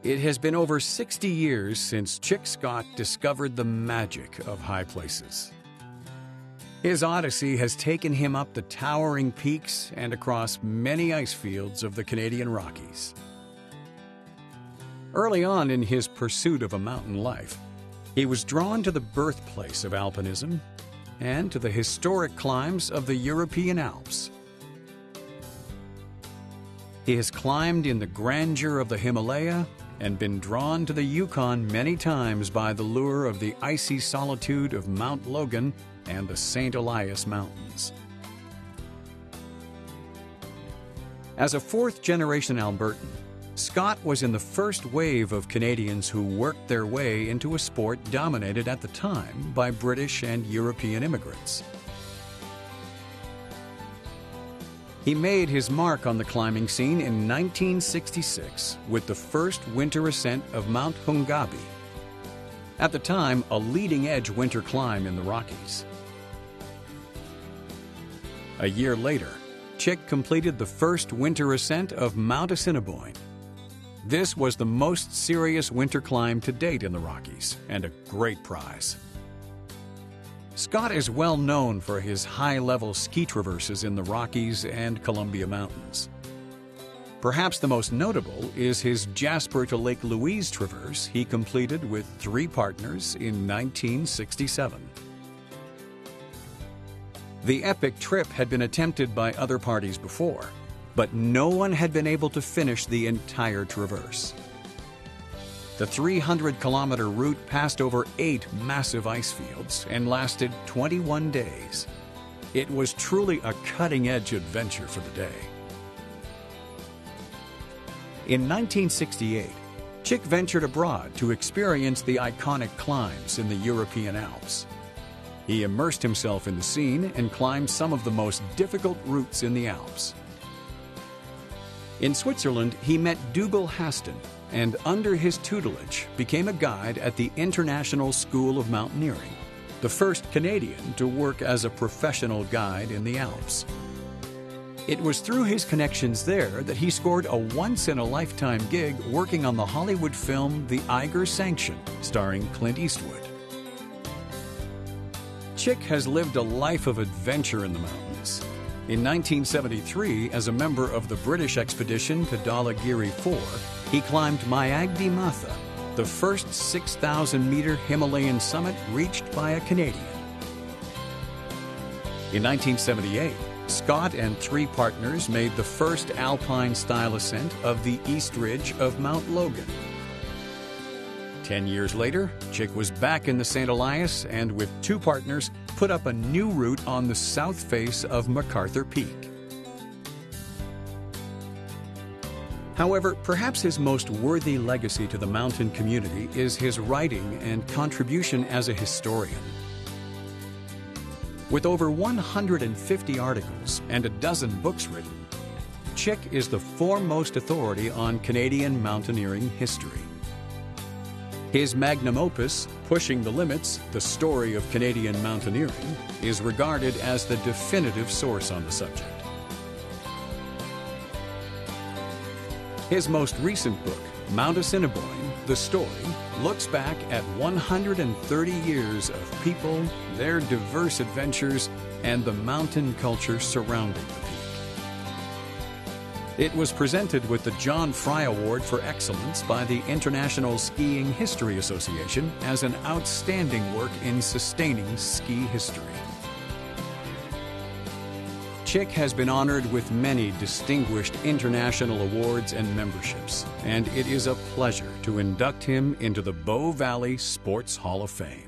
It has been over 60 years since Chic Scott discovered the magic of high places. His odyssey has taken him up the towering peaks and across many ice fields of the Canadian Rockies. Early on in his pursuit of a mountain life, he was drawn to the birthplace of alpinism and to the historic climbs of the European Alps. He has climbed in the grandeur of the Himalaya and been drawn to the Yukon many times by the lure of the icy solitude of Mount Logan and the St. Elias Mountains. As a fourth-generation Albertan, Scott was in the first wave of Canadians who worked their way into a sport dominated at the time by British and European immigrants. He made his mark on the climbing scene in 1966 with the first winter ascent of Mount Hungabi, at the time a leading-edge winter climb in the Rockies. A year later, Chic completed the first winter ascent of Mount Assiniboine. This was the most serious winter climb to date in the Rockies, and a great prize. Scott is well known for his high-level ski traverses in the Rockies and Columbia Mountains. Perhaps the most notable is his Jasper to Lake Louise traverse he completed with 3 partners in 1967. The epic trip had been attempted by other parties before, but no one had been able to finish the entire traverse. The 300-kilometer route passed over 8 massive ice fields and lasted 21 days. It was truly a cutting-edge adventure for the day. In 1968, Chic ventured abroad to experience the iconic climbs in the European Alps. He immersed himself in the scene and climbed some of the most difficult routes in the Alps. In Switzerland, he met Dougal Haston, and under his tutelage became a guide at the International School of Mountaineering, the first Canadian to work as a professional guide in the Alps. It was through his connections there that he scored a once-in-a-lifetime gig working on the Hollywood film The Eiger Sanction, starring Clint Eastwood. Chic has lived a life of adventure in the mountains. In 1973, as a member of the British expedition to Dhaulagiri 4, he climbed Myagdi Matha, the first 6,000-meter Himalayan summit reached by a Canadian. In 1978, Scott and 3 partners made the first alpine-style ascent of the east ridge of Mount Logan. 10 years later, Chic was back in the St. Elias and, with 2 partners, put up a new route on the south face of MacArthur Peak. However, perhaps his most worthy legacy to the mountain community is his writing and contribution as a historian. With over 150 articles and a dozen books written, Chic is the foremost authority on Canadian mountaineering history. His magnum opus, Pushing the Limits, The Story of Canadian Mountaineering, is regarded as the definitive source on the subject. His most recent book, Mount Assiniboine, The Story, looks back at 130 years of people, their diverse adventures, and the mountain culture surrounding the peak. It was presented with the John Fry Award for Excellence by the International Skiing History Association as an outstanding work in sustaining ski history. Chic has been honored with many distinguished international awards and memberships, and it is a pleasure to induct him into the Bow Valley Sports Hall of Fame.